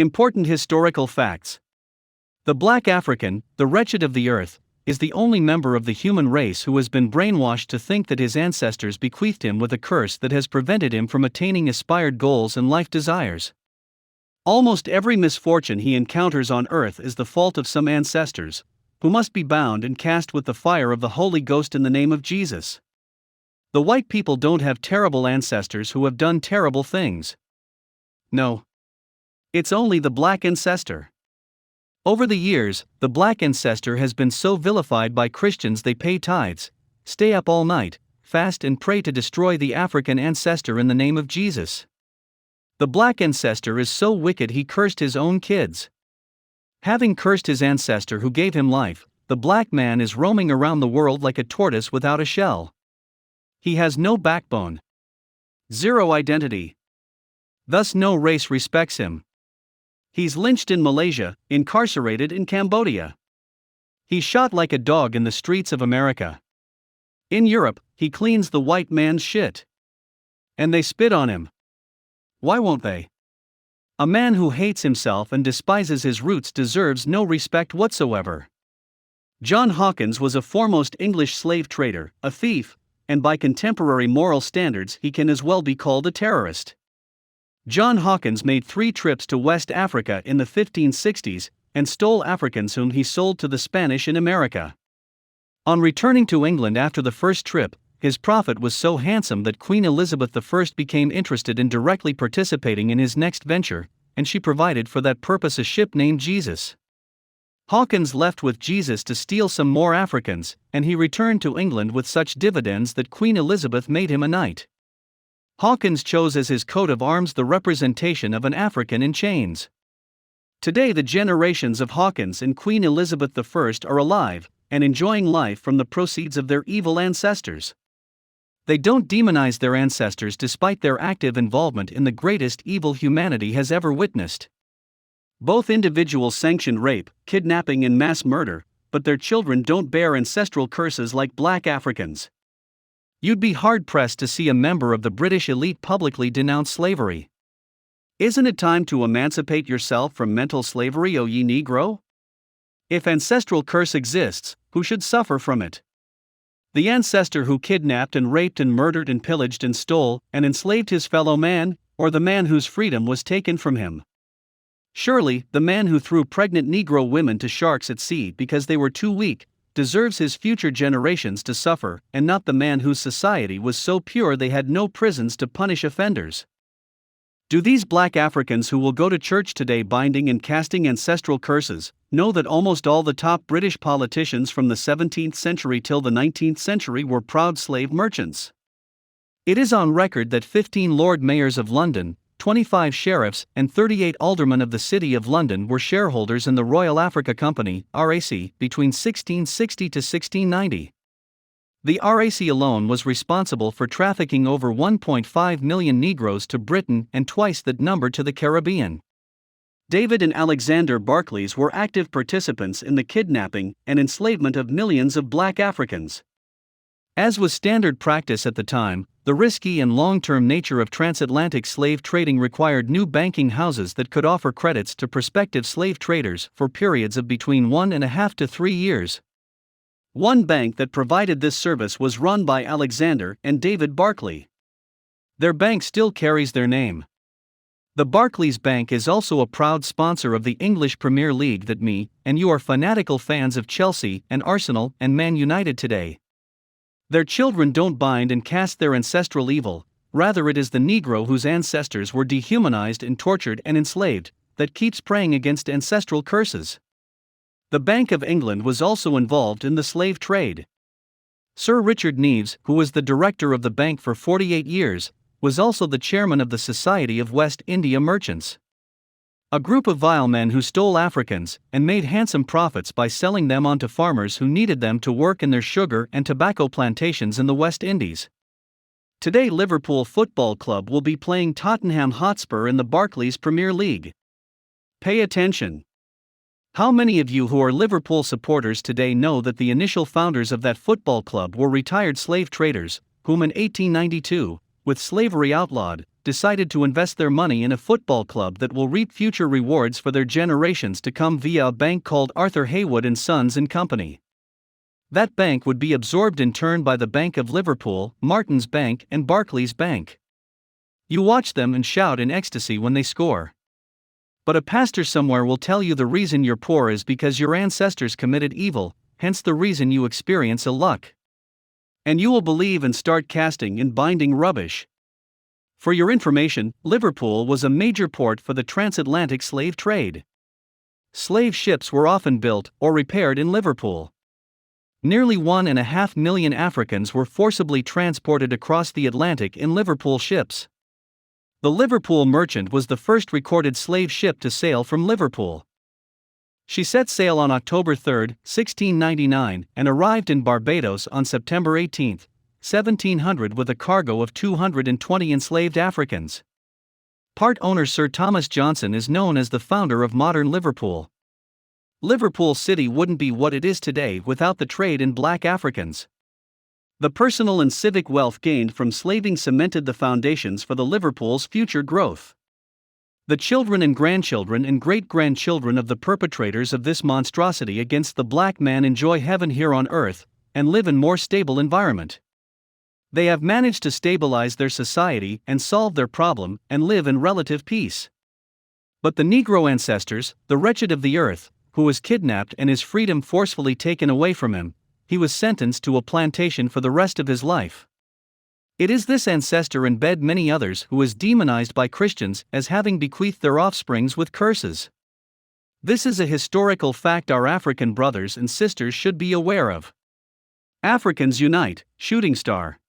Important historical facts. The black African, the wretched of the earth, is the only member of the human race who has been brainwashed to think that his ancestors bequeathed him with a curse that has prevented him from attaining aspired goals and life desires. Almost every misfortune he encounters on earth is the fault of some ancestors, who must be bound and cast with the fire of the Holy Ghost in the name of Jesus. The white people don't have terrible ancestors who have done terrible things. No. It's only the black ancestor. Over the years, the black ancestor has been so vilified by Christians they pay tithes, stay up all night, fast and pray to destroy the African ancestor in the name of Jesus. The black ancestor is so wicked he cursed his own kids. Having cursed his ancestor who gave him life, the black man is roaming around the world like a tortoise without a shell. He has no backbone. Zero identity. Thus no race respects him. He's lynched in Malaysia, incarcerated in Cambodia. He's shot like a dog in the streets of America. In Europe, he cleans the white man's shit. And they spit on him. Why won't they? A man who hates himself and despises his roots deserves no respect whatsoever. John Hawkins was a foremost English slave trader, a thief, and by contemporary moral standards he can as well be called a terrorist. John Hawkins made 3 trips to West Africa in the 1560s and stole Africans whom he sold to the Spanish in America. On returning to England after the first trip, his profit was so handsome that Queen Elizabeth I became interested in directly participating in his next venture, and she provided for that purpose a ship named Jesus. Hawkins left with Jesus to steal some more Africans, and he returned to England with such dividends that Queen Elizabeth made him a knight. Hawkins chose as his coat of arms the representation of an African in chains. Today the generations of Hawkins and Queen Elizabeth I are alive, and enjoying life from the proceeds of their evil ancestors. They don't demonize their ancestors despite their active involvement in the greatest evil humanity has ever witnessed. Both individuals sanction rape, kidnapping and mass murder, but their children don't bear ancestral curses like black Africans. You'd be hard-pressed to see a member of the British elite publicly denounce slavery. Isn't it time to emancipate yourself from mental slavery, O ye Negro? If ancestral curse exists, who should suffer from it? The ancestor who kidnapped and raped and murdered and pillaged and stole and enslaved his fellow man, or the man whose freedom was taken from him? Surely, the man who threw pregnant Negro women to sharks at sea because they were too weak, deserves his future generations to suffer, and not the man whose society was so pure they had no prisons to punish offenders. Do these black Africans who will go to church today binding and casting ancestral curses, know that almost all the top British politicians from the 17th century till the 19th century were proud slave merchants? It is on record that 15 Lord Mayors of London, 25 sheriffs, and 38 aldermen of the City of London were shareholders in the Royal Africa Company (RAC) between 1660 to 1690. The RAC alone was responsible for trafficking over 1.5 million Negroes to Britain and twice that number to the Caribbean. David and Alexander Barclays were active participants in the kidnapping and enslavement of millions of black Africans. As was standard practice at the time, the risky and long-term nature of transatlantic slave trading required new banking houses that could offer credits to prospective slave traders for periods of between 1.5 to 3 years. One bank that provided this service was run by Alexander and David Barclay. Their bank still carries their name. The Barclays Bank is also a proud sponsor of the English Premier League that me and you are fanatical fans of Chelsea and Arsenal and Man United today. Their children don't bind and cast their ancestral evil, rather it is the Negro whose ancestors were dehumanized and tortured and enslaved, that keeps praying against ancestral curses. The Bank of England was also involved in the slave trade. Sir Richard Neves, who was the director of the bank for 48 years, was also the chairman of the Society of West India Merchants. A group of vile men who stole Africans and made handsome profits by selling them on to farmers who needed them to work in their sugar and tobacco plantations in the West Indies. Today Liverpool Football Club will be playing Tottenham Hotspur in the Barclays Premier League. Pay attention. How many of you who are Liverpool supporters today know that the initial founders of that football club were retired slave traders, whom in 1892, with slavery outlawed, decided to invest their money in a football club that will reap future rewards for their generations to come via a bank called Arthur Haywood & Sons and Company. That bank would be absorbed in turn by the Bank of Liverpool, Martin's Bank, and Barclays Bank. You watch them and shout in ecstasy when they score. But a pastor somewhere will tell you the reason you're poor is because your ancestors committed evil, hence the reason you experience ill luck. And you will believe and start casting and binding rubbish. For your information, Liverpool was a major port for the transatlantic slave trade. Slave ships were often built or repaired in Liverpool. Nearly 1.5 million Africans were forcibly transported across the Atlantic in Liverpool ships. The Liverpool Merchant was the first recorded slave ship to sail from Liverpool. She set sail on October 3, 1699, and arrived in Barbados on September 18, 1700 with a cargo of 220 enslaved Africans. Part owner Sir Thomas Johnson is known as the founder of modern Liverpool. Liverpool City wouldn't be what it is today without the trade in black Africans. The personal and civic wealth gained from slaving cemented the foundations for the Liverpool's future growth. The children and grandchildren and great-grandchildren of the perpetrators of this monstrosity against the black man enjoy heaven here on earth, and live in more stable environment. They have managed to stabilize their society and solve their problem and live in relative peace. But the Negro ancestors, the wretched of the earth, who was kidnapped and his freedom forcefully taken away from him, he was sentenced to a plantation for the rest of his life. It is this ancestor and many others who is demonized by Christians as having bequeathed their offsprings with curses. This is a historical fact our African brothers and sisters should be aware of. Africans unite, shooting star.